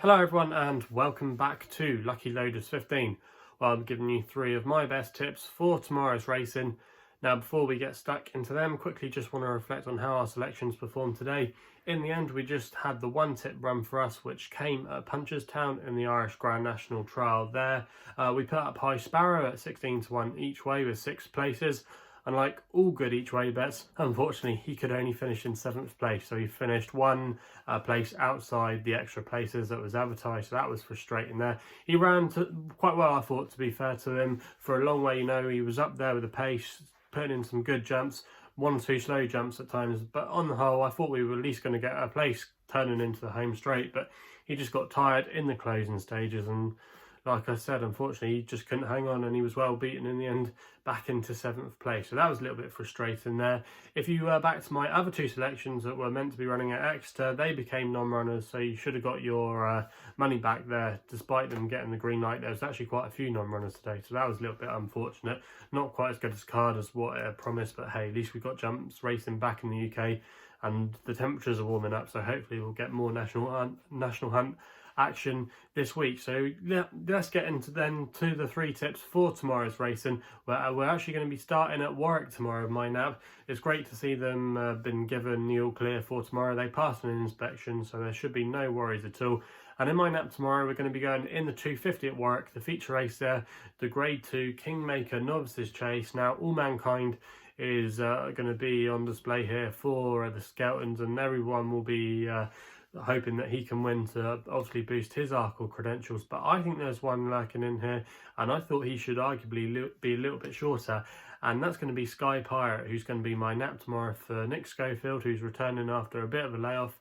Hello everyone and welcome back to Lucky Loaders 15. Well, I'm giving you 3 of my best tips for tomorrow's racing. Now before we get stuck into them, quickly just want to reflect on how our selections performed today. In the end, we just had the one tip run for us, which came at Punchestown in the Irish Grand National Trial there. We put up High Sparrow at 16 to 1 each way with 6 places. And like all good each way bets, unfortunately he could only finish in 7th place, so he finished one place outside the extra places that was advertised, so that was frustrating there. He ran quite well, I thought, to be fair to him. For a long way, he was up there with the pace, putting in some good jumps, 1 or 2 slow jumps at times, but on the whole I thought we were at least going to get a place turning into the home straight, but he just got tired in the closing stages, and like I said, unfortunately, he just couldn't hang on, and he was well beaten in the end, back into 7th place. So that was a little bit frustrating there. If you back to my other 2 selections that were meant to be running at Exeter, they became non-runners, so you should have got your money back there, despite them getting the green light. There was actually quite a few non-runners today, so that was a little bit unfortunate. Not quite as good as card as what it promised, but hey, at least we got jumps racing back in the UK, and the temperatures are warming up, so hopefully we'll get more national hunt action this week. So yeah, let's get into to the 3 tips for tomorrow's racing. We're actually going to be starting at Warwick tomorrow with my nap. It's great to see them been given the all clear for tomorrow. They passed an inspection, so there should be no worries at all. And in my nap tomorrow, we're going to be going in the 250 at Warwick, the feature race there, the Grade 2 Kingmaker Novices Chase. Now, All Mankind is going to be on display here for the Skeltons, and everyone will be hoping that he can win to obviously boost his Arkle credentials. But I think there's one lurking in here, and I thought he should arguably be a little bit shorter, and that's going to be Sky Pirate, who's going to be my nap tomorrow for Nick Schofield, who's returning after a bit of a layoff.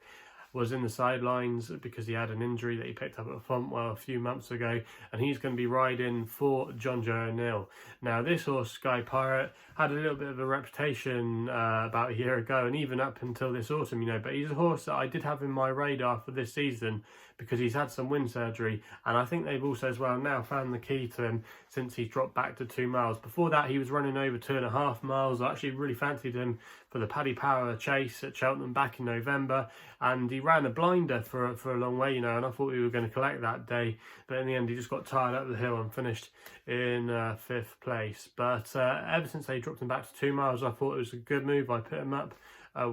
Was in the sidelines because he had an injury that he picked up at Fontwell a few months ago, and he's going to be riding for John Joe O'Neill. Now this horse, Sky Pirate, had a little bit of a reputation about a year ago, and even up until this autumn, but he's a horse that I did have in my radar for this season because he's had some wind surgery, and I think they've also as well now found the key to him since he's dropped back to 2 miles. Before that he was running over 2.5 miles. I actually really fancied him for the Paddy Power chase at Cheltenham back in November, and he ran a blinder for a long way, and I thought we were going to collect that day, but in the end he just got tired up the hill and finished in 5th place. But ever since they dropped him back to 2 miles, I thought it was a good move. I put him up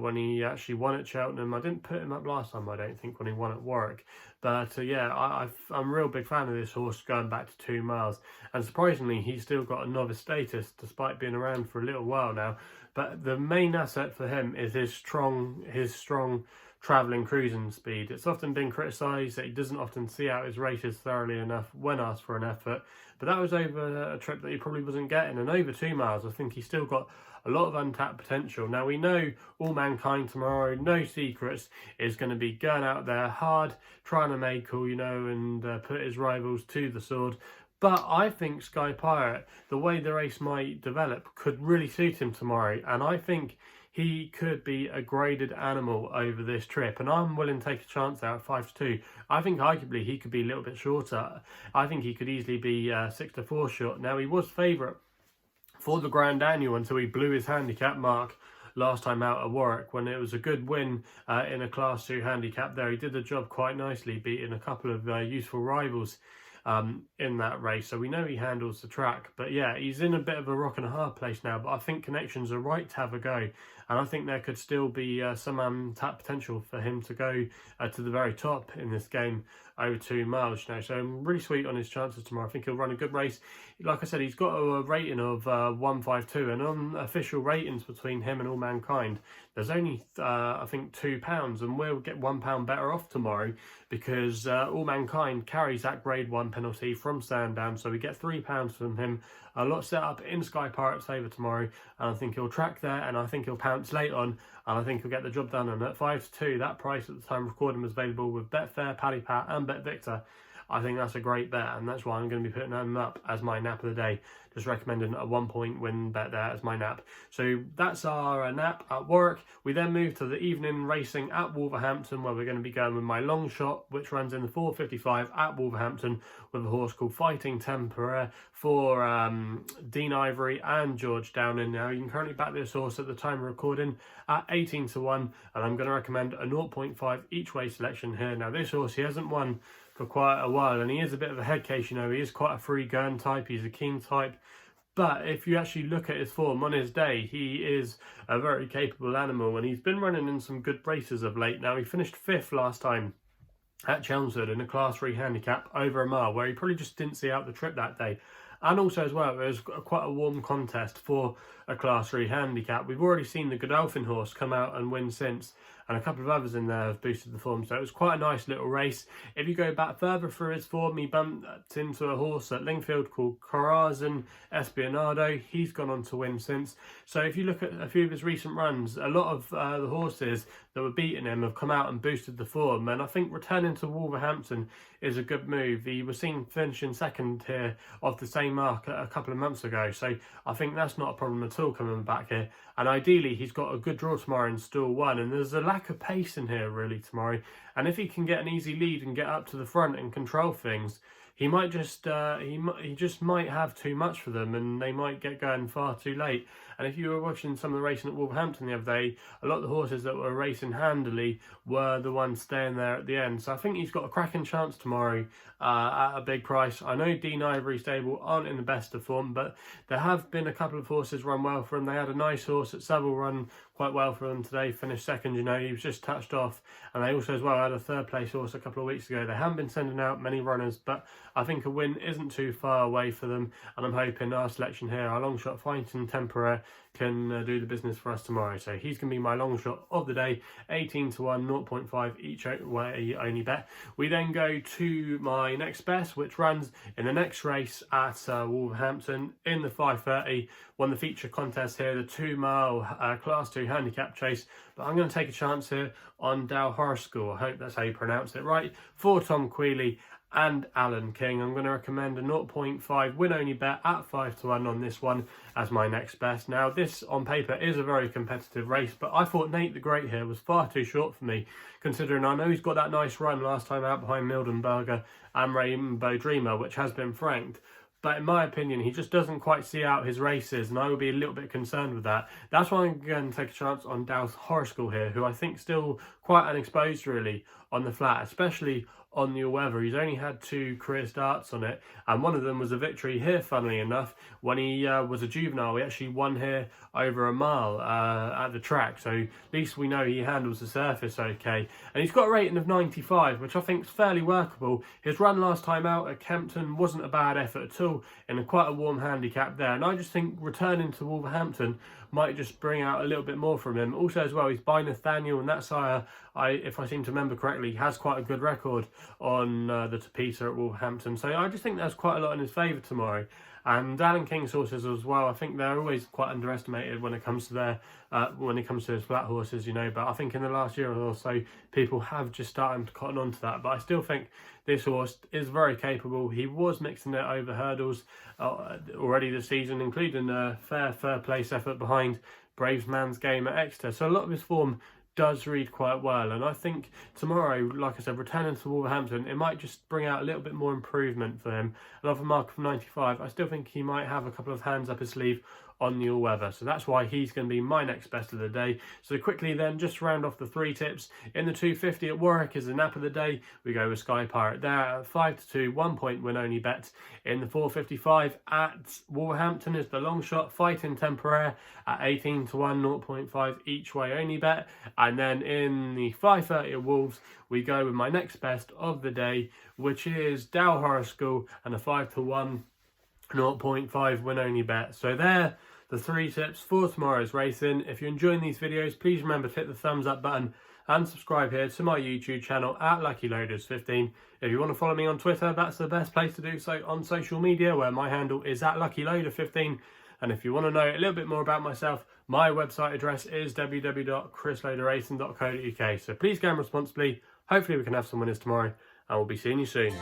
when he actually won at Cheltenham. I didn't put him up last time, I don't think, when he won at Warwick. But yeah, I'm a real big fan of this horse going back to 2 miles. And surprisingly, he's still got a novice status despite being around for a little while now. But the main asset for him is his strong travelling cruising speed. It's often been criticised that he doesn't often see out his races thoroughly enough when asked for an effort. But that was over a trip that he probably wasn't getting. And over 2 miles, I think he's still got a lot of untapped potential. Now we know All Mankind tomorrow, no secrets, is going to be going out there hard, trying to make cool, and put his rivals to the sword. But I think Sky Pirate, the way the race might develop, could really suit him tomorrow. And I think he could be a graded animal over this trip, and I'm willing to take a chance out at 5 to 2. I think arguably he could be a little bit shorter. I think he could easily be 6 to 4 short. Now he was favourite for the Grand Annual until he blew his handicap mark last time out at Warwick, when it was a good win in a Class 2 handicap there. He did the job quite nicely, beating a couple of useful rivals in that race, so we know he handles the track. But yeah, he's in a bit of a rock and a hard place now, but I think connections are right to have a go, and I think there could still be some untapped potential for him to go to the very top in this game over 2 miles now. So I'm really sweet on his chances tomorrow. I think he'll run a good race. Like I said, he's got a rating of 152, and on official ratings between him and All Mankind, there's only I think £2, and we'll get £1 better off tomorrow because All Mankind carries that Grade 1 penalty from Sandown, so we get £3 from him. A lot set up in Sky Pirate's favour tomorrow, and I think he'll track there, and I think he'll pounce late on, and I think he'll get the job done. And at 5 to 2, that price at the time of recording was available with Betfair, Paddy Pat and BetVictor. I think that's a great bet, and that's why I'm going to be putting him up as my nap of the day. Just recommending a 1-point win bet there as my nap. So that's our nap at Warwick. We then move to the evening racing at Wolverhampton, where we're going to be going with my Longshot, which runs in the 4:55 at Wolverhampton with a horse called Fighting Temeraire for Dean Ivory and George Downing. Now you can currently back this horse at the time of recording at 18 to 1, and I'm going to recommend a 0.5 each way selection here. Now this horse, he hasn't won for quite a while, and he is a bit of a head case, you know. He is quite a free gun type, he's a keen type. But if you actually look at his form on his day, he is a very capable animal, and he's been running in some good races of late. Now, he finished 5th last time at Cheltenham in a Class 3 handicap over a mile, where he probably just didn't see out the trip that day. And also as well, it was quite a warm contest for a Class 3 handicap. We've already seen the Godolphin horse come out and win since, and a couple of others in there have boosted the form. So it was quite a nice little race. If you go back further through his form, he bumped into a horse at Lingfield called Corazon Espionado. He's gone on to win since. So if you look at a few of his recent runs, a lot of the horses that were beating him have come out and boosted the form. And I think returning to Wolverhampton is a good move. He was seen finishing second here off the same mark a couple of months ago. So I think that's not a problem at all coming back here. And ideally, he's got a good draw tomorrow in stall 1. And there's a lack of pace in here really tomorrow. And if he can get an easy lead and get up to the front and control things, he might just he just might have too much for them, and they might get going far too late. And if you were watching some of the racing at Wolverhampton the other day, a lot of the horses that were racing handily were the ones staying there at the end. So I think he's got a cracking chance tomorrow at a big price. I know Dean Ivory stable aren't in the best of form, but there have been a couple of horses run well for them. They had a nice horse at Seville run quite well for them today, finished second, you know, he was just touched off. And they also as well had a 3rd place horse a couple of weeks ago. They haven't been sending out many runners, but I think a win isn't too far away for them. And I'm hoping our selection here, our Longshot fighting Temeraire, can do the business for us tomorrow. So he's going to be my long shot of the day, 18 to 1, 0.5 each way only bet. We then go to my next best, which runs in the next race at Wolverhampton in the 5:30. Won the feature contest here, the 2 mile Class 2 handicap chase. But I'm going to take a chance here on Horrisgle. I hope that's how you pronounce it right. For Tom Queally and Alan King. I'm going to recommend a 0.5 win only bet at 5 to 1 on this one as my next best. Now this on paper is a very competitive race, but I thought Nate the Great here was far too short for me, considering I know he's got that nice run last time out behind Mildenberger and Rainbow Dreamer, which has been franked. But in my opinion, he just doesn't quite see out his races, and I would be a little bit concerned with that. That's why I'm going to take a chance on Horrisgle here, who I think still quite unexposed really on the flat, especially on the all-weather. He's only had 2 career starts on it, and one of them was a victory here, funnily enough, when he was a juvenile. He actually won here over a mile at the track, so at least we know he handles the surface okay. And he's got a rating of 95, which I think is fairly workable. His run last time out at Kempton wasn't a bad effort at all, in quite a warm handicap there, and I just think returning to Wolverhampton might just bring out a little bit more from him. Also as well, he's by Nathaniel, and that sire, if I seem to remember correctly, has quite a good record on the Tapeta at Wolverhampton. So I just think there's quite a lot in his favour tomorrow. And Alan King's horses as well, I think they're always quite underestimated when it comes to their his flat horses, you know. But I think in the last year or so, people have just started to cotton on to that. But I still think this horse is very capable. He was mixing it over hurdles already this season, including a fair place effort behind Braves Man's Game at Exeter. So a lot of his form does read quite well, and I think tomorrow, like I said, returning to Wolverhampton, it might just bring out a little bit more improvement for him. And off a mark of 95, I still think he might have a couple of hands up his sleeve on the all-weather, so that's why he's going to be my next best of the day. So quickly then, just to round off the 3 tips, in the 250 at Warwick is the nap of the day. We go with Sky Pirate there at 5 to 2, 1 point win only bet. In the 455 at Wolverhampton is the Longshot fighting Temeraire at 18 to 1, 0.5 each way only bet. And then in the 530 at Wolves, we go with my next best of the day, which is Horrisgle and a 5 to 1, 0.5 win only bet. So there, the 3 tips for tomorrow's racing. If you're enjoying these videos, please remember to hit the thumbs up button and subscribe here to my YouTube channel at Lucky Loaders 15. If you want to follow me on Twitter, that's the best place to do so on social media, where my handle is at Lucky Loader 15. And if you want to know a little bit more about myself, my website address is www.chrisloaderracing.co.uk. So please game responsibly. Hopefully we can have some winners tomorrow, and we'll be seeing you soon.